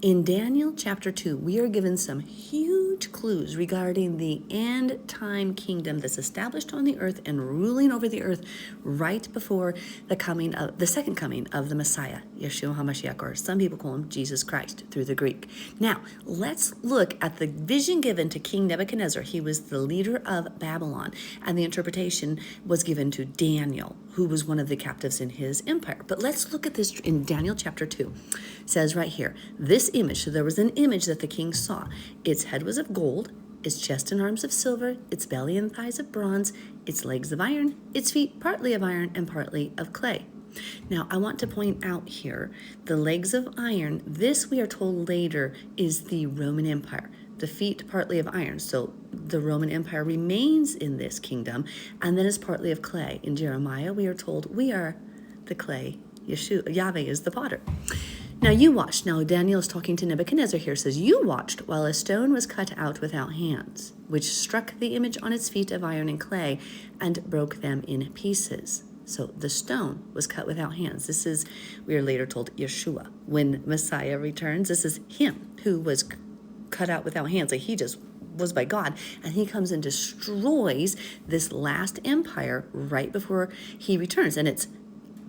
In Daniel chapter 2, we are given some huge clues regarding the end time kingdom that's established on the earth and ruling over the earth right before the second coming of the Messiah, Yeshua HaMashiach, or some people call him Jesus Christ through the Greek. Now, let's look at the vision given to King Nebuchadnezzar. He was the leader of Babylon, and the interpretation was given to Daniel, who was one of the captives in his empire. But let's look at this in Daniel chapter 2. It says right here, this image, so there was an image that the king saw. Its head was of gold, its chest and arms of silver, its belly and thighs of bronze, its legs of iron, its feet partly of iron and partly of clay. Now, I want to point out here, the legs of iron, this we are told later is the Roman Empire. The feet partly of iron, so the Roman Empire remains in this kingdom, and then is partly of clay. In Jeremiah, we are told we are the clay, Yahweh is the potter. Now you watched. Now Daniel is talking to Nebuchadnezzar here. Says, you watched while a stone was cut out without hands, which struck the image on its feet of iron and clay and broke them in pieces. So the stone was cut without hands. This is, we are later told, Yeshua. When Messiah returns, this is him who was cut out without hands. Like he just was by God. And he comes and destroys this last empire right before he returns. And it's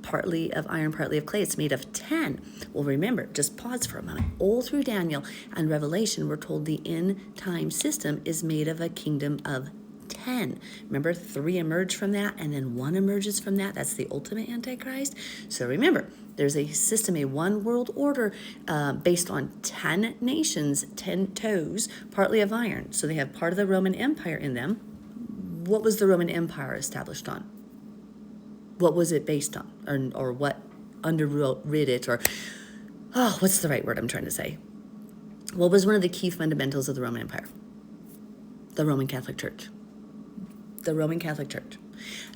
partly of iron, partly of clay. It's made of 10. Well, remember, just pause for a moment. All through Daniel and Revelation, we're told the end time system is made of a kingdom of 10. Remember, 3 emerge from that, and then 1 emerges from that. That's the ultimate Antichrist. So remember, there's a system, a one world order based on 10 nations, 10 toes, partly of iron. So they have part of the Roman Empire in them. What was the Roman Empire established on? What was it based on? Or what underwrote it? Or, what's the right word I'm trying to say? What was one of the key fundamentals of the Roman Empire? The Roman Catholic Church. The Roman Catholic Church.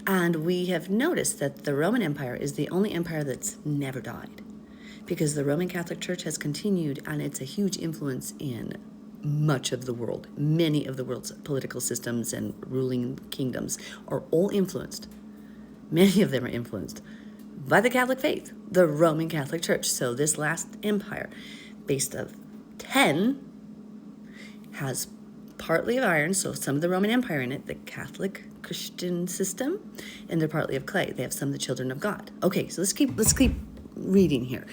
And we have noticed that the Roman Empire is the only empire that's never died, because the Roman Catholic Church has continued, and it's a huge influence in much of the world. Many of the world's political systems and ruling kingdoms are all influenced. Many of them are influenced by the Catholic faith, the Roman Catholic Church. So this last empire, based of 10, has partly of iron, so some of the Roman Empire in it, the Catholic Christian system, and they're partly of clay. They have some of the children of God. Okay, so let's keep reading here.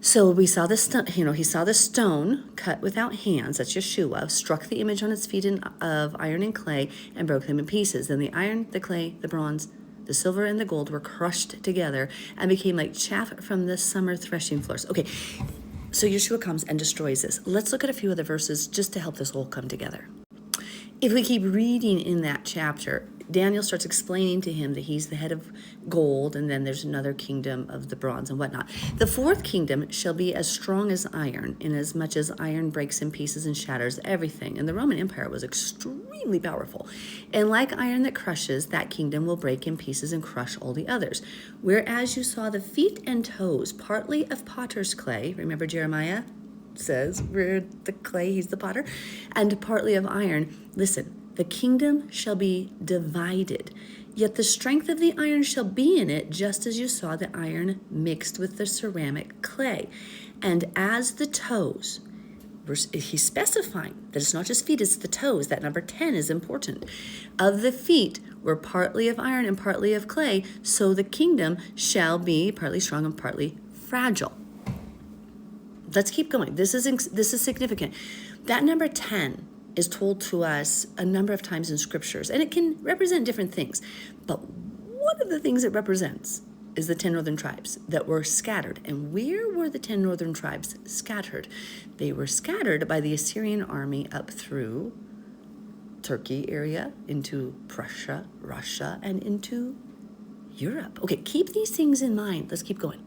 So we saw he saw the stone cut without hands, that's Yeshua, struck the image on its feet of iron and clay and broke them in pieces. Then the iron, the clay, the bronze, the silver and the gold were crushed together and became like chaff from the summer threshing floors. Okay, so Yeshua comes and destroys this. Let's look at a few other verses just to help this all come together. If we keep reading in that chapter, Daniel starts explaining to him that he's the head of gold, and then there's another kingdom of the bronze and whatnot. The fourth kingdom shall be as strong as iron, inasmuch as iron breaks in pieces and shatters everything. And the Roman Empire was extremely powerful. And like iron that crushes, that kingdom will break in pieces and crush all the others. Whereas you saw the feet and toes, partly of potter's clay, remember Jeremiah says we're the clay, he's the potter, and partly of iron. Listen, the kingdom shall be divided, yet the strength of the iron shall be in it, just as you saw the iron mixed with the ceramic clay. And as the toes, he's specifying that it's not just feet, it's the toes. That number 10 is important. Of the feet were partly of iron and partly of clay, so the kingdom shall be partly strong and partly fragile. Let's keep going. This is significant. That number 10 is told to us a number of times in scriptures, and it can represent different things. But one of the things it represents is the 10 northern tribes that were scattered. And where were the 10 northern tribes scattered? They were scattered by the Assyrian army up through Turkey area, into Prussia, Russia, and into Europe. Okay, keep these things in mind. Let's keep going.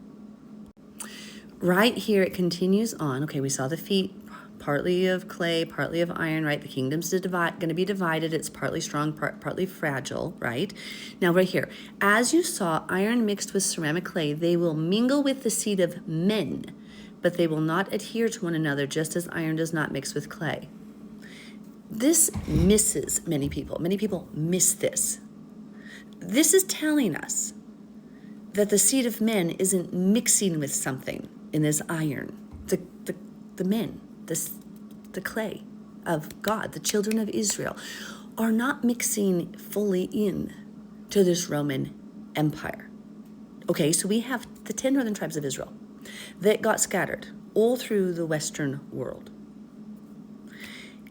Right here, it continues on. Okay, we saw the feet, partly of clay, partly of iron, right? The kingdom's going to be divided. It's partly strong, partly fragile, right? Now, right here, as you saw iron mixed with ceramic clay, they will mingle with the seed of men, but they will not adhere to one another, just as iron does not mix with clay. This misses many people. Many people miss this. This is telling us that the seed of men isn't mixing with something in this iron. the men, the clay of God, the children of Israel, are not mixing fully in to this Roman Empire. Okay, so we have the 10 northern tribes of Israel that got scattered all through the Western world.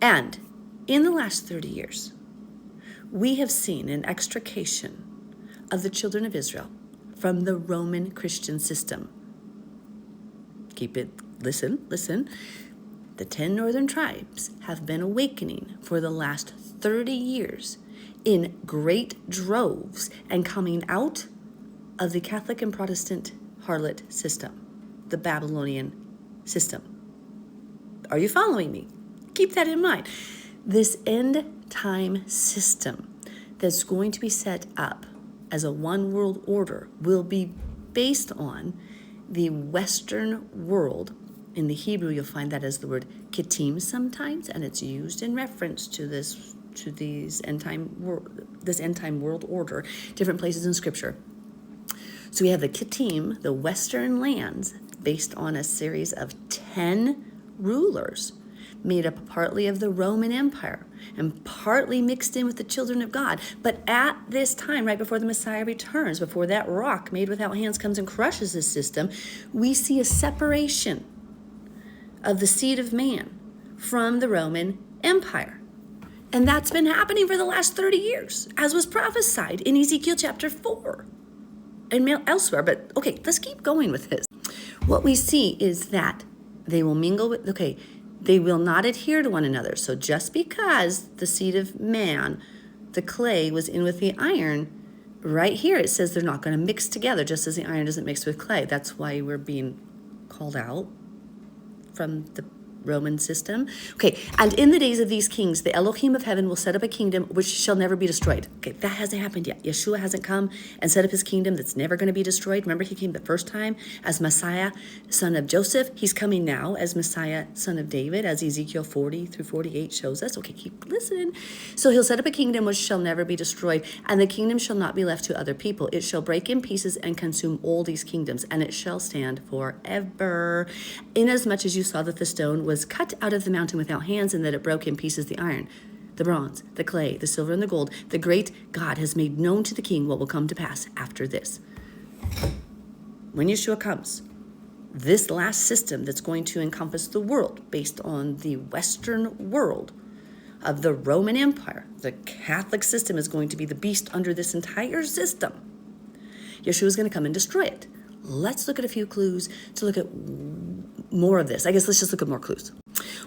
And in the last 30 years, we have seen an extrication of the children of Israel from the Roman Christian system. Listen. The 10 northern tribes have been awakening for the last 30 years in great droves and coming out of the Catholic and Protestant harlot system, the Babylonian system. Are you following me? Keep that in mind. This end time system that's going to be set up as a one world order will be based on the Western world. In the Hebrew, you'll find that as the word kittim sometimes, and it's used in reference to this end time world order, different places in Scripture. So we have the kittim, the Western lands, based on a series of 10 rulers, made up partly of the Roman Empire and partly mixed in with the children of God. But at this time, right before the Messiah returns, before that rock made without hands comes and crushes this system, we see a separation of the seed of man from the Roman Empire. And that's been happening for the last 30 years, as was prophesied in Ezekiel chapter 4 and elsewhere. But okay, let's keep going with this. What we see is that they will mingle with, they will not adhere to one another. So just because the seed of man, the clay, was in with the iron, right here it says they're not going to mix together, just as the iron doesn't mix with clay. That's why we're being called out from the Roman system. Okay, and in the days of these kings, the Elohim of heaven will set up a kingdom which shall never be destroyed. Okay, that hasn't happened yet. Yeshua hasn't come and set up his kingdom that's never going to be destroyed. Remember, he came the first time as Messiah, son of Joseph. He's coming now as Messiah, son of David, as Ezekiel 40 through 48 shows us. Okay, keep listening. So he'll set up a kingdom which shall never be destroyed, and the kingdom shall not be left to other people. It shall break in pieces and consume all these kingdoms, and it shall stand forever. Inasmuch as you saw that the stone was cut out of the mountain without hands, and that it broke in pieces the iron, the bronze, the clay, the silver, and the gold, the great God has made known to the king what will come to pass after this. When Yeshua comes, this last system that's going to encompass the world based on the Western world of the Roman Empire, the Catholic system, is going to be the beast under this entire system. Yeshua is going to come and destroy it. Let's look at a few clues to look at more of this. I guess let's just look at more clues.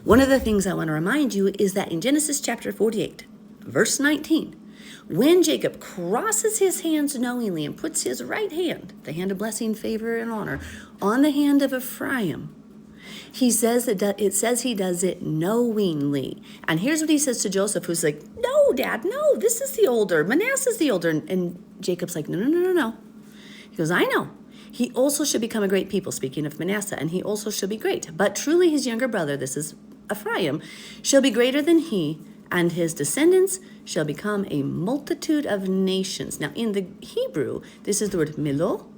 One of the things I want to remind you is that in Genesis chapter 48, verse 19, when Jacob crosses his hands knowingly and puts his right hand, the hand of blessing, favor, and honor, on the hand of Ephraim, he says it says he does it knowingly. And here's what he says to Joseph, who's like, no, Dad, no, this is the older. Manasseh's the older. And Jacob's like, no. He goes, I know. He also should become a great people, speaking of Manasseh, and he also shall be great. But truly his younger brother, this is Ephraim, shall be greater than he, and his descendants shall become a multitude of nations. Now in the Hebrew, this is the word milo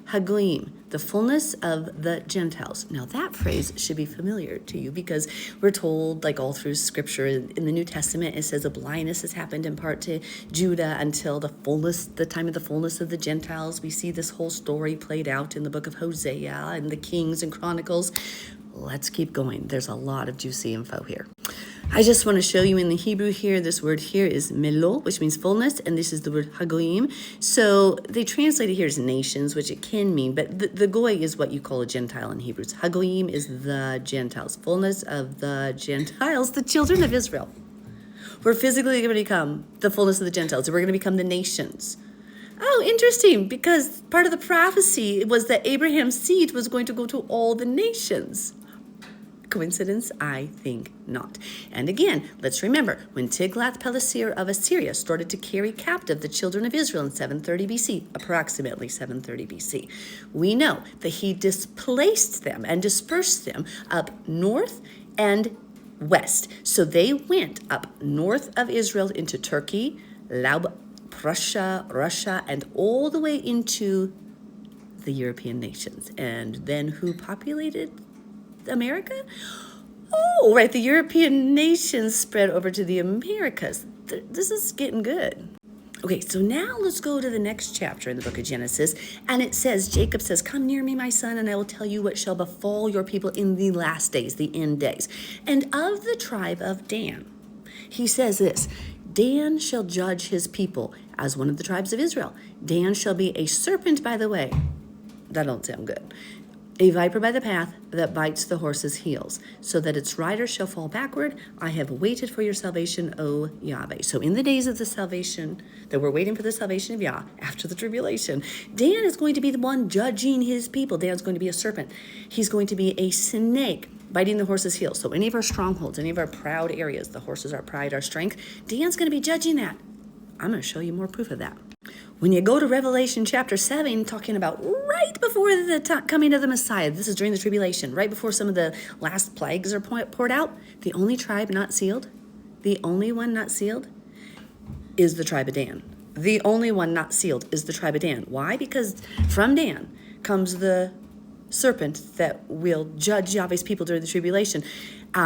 hagoyim, the fullness of the Gentiles. Now that phrase should be familiar to you because we're told, like all through Scripture, in the New Testament, it says a blindness has happened in part to Judah until the time of the fullness of the Gentiles. We see this whole story played out in the book of Hosea and the Kings and Chronicles. Let's keep going. There's a lot of juicy info here. I just want to show you in the Hebrew here, this word here is melo, which means fullness, and this is the word hagoyim. So they translate it here as nations, which it can mean, but the goy is what you call a Gentile in Hebrews. Hagoyim is the Gentiles, fullness of the Gentiles, the children of Israel. We're physically going to become the fullness of the Gentiles. We're going to become the nations. Oh, interesting, because part of the prophecy was that Abraham's seed was going to go to all the nations. Coincidence? I think not. And again, let's remember, when Tiglath-Pileser of Assyria started to carry captive the children of Israel in 730 BC, approximately 730 BC, we know that he displaced them and dispersed them up north and west. So they went up north of Israel into Turkey, Prussia, Russia, and all the way into the European nations. And then who populated America? Oh, right, the European nations spread over to the Americas. This is getting good. Okay, so now let's go to the next chapter in the book of Genesis. And it says, Jacob says, come near me, my son, and I will tell you what shall befall your people in the last days, the end days. And of the tribe of Dan, he says this, Dan shall judge his people as one of the tribes of Israel. Dan shall be a serpent by the way. That don't sound good. A viper by the path that bites the horse's heels, so that its rider shall fall backward. I have waited for your salvation, O Yahweh. So in the days of the salvation, that we're waiting for the salvation of Yah, after the tribulation, Dan is going to be the one judging his people. Dan's going to be a serpent. He's going to be a snake biting the horse's heels. So any of our strongholds, any of our proud areas, the horses, our pride, our strength, Dan's going to be judging that. I'm going to show you more proof of that. When you go to Revelation chapter 7, talking about right before the coming of the Messiah, this is during the tribulation, right before some of the last plagues are poured out, the only tribe not sealed, the only one not sealed is the tribe of Dan. The only one not sealed is the tribe of Dan. Why? Because from Dan comes the serpent that will judge Yahweh's people during the tribulation.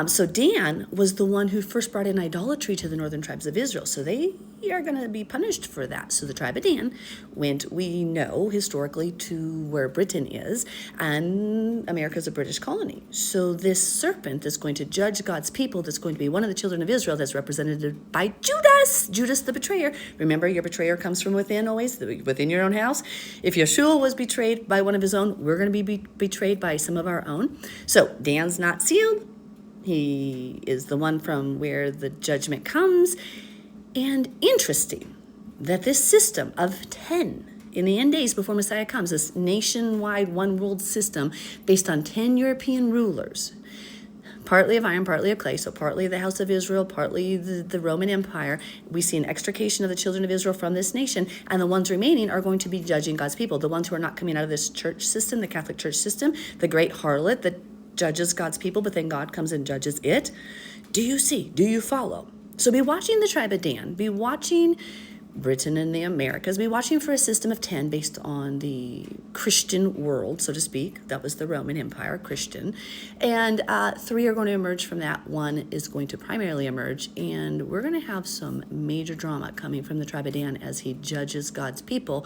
So Dan was the one who first brought in idolatry to the northern tribes of Israel. So they are going to be punished for that. So the tribe of Dan went, we know, historically to where Britain is, and America is a British colony. So this serpent is going to judge God's people. That's going to be one of the children of Israel that's represented by Judas. Judas the betrayer. Remember, your betrayer comes from within always, within your own house. If Yeshua was betrayed by one of his own, we're going to be betrayed by some of our own. So Dan's not sealed. He is the one from where the judgment comes. And interesting that this system of 10 in the end days before Messiah comes, this nationwide one world system based on 10 European rulers, partly of iron, partly of clay, so partly the house of Israel, partly the Roman Empire. We see an extrication of the children of Israel from this nation, and the ones remaining are going to be judging God's people, the ones who are not coming out of this church system, the Catholic Church system, the great harlot that judges God's people, but then God comes and judges it. Do you see? Do you follow? So be watching the tribe of Dan, be watching Britain and the Americas, be watching for a system of 10 based on the Christian world, so to speak. That was the Roman Empire, Christian. And 3 are going to emerge from that. 1 is going to primarily emerge, and we're going to have some major drama coming from the tribe of Dan as he judges God's people.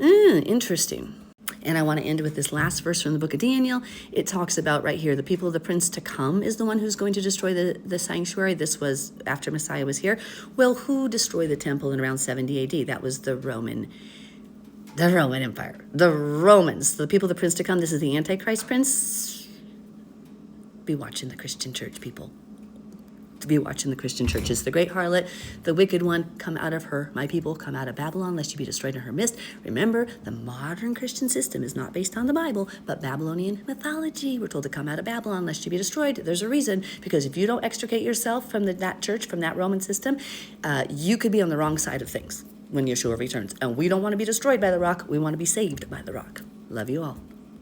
Interesting. And I want to end with this last verse from the book of Daniel. It talks about right here, the people of the prince to come is the one who's going to destroy the sanctuary. This was after Messiah was here. Well, who destroyed the temple in around 70 AD? That was the Roman Empire. The Romans, the people of the prince to come. This is the Antichrist prince. Be watching the Christian church, people. To be watching the Christian churches. The great harlot, the wicked one, come out of her. My people, come out of Babylon, lest you be destroyed in her midst. Remember, the modern Christian system is not based on the Bible, but Babylonian mythology. We're told to come out of Babylon, lest you be destroyed. There's a reason, because if you don't extricate yourself from that church, from that Roman system, you could be on the wrong side of things when Yeshua returns. And we don't want to be destroyed by the rock. We want to be saved by the rock. Love you all.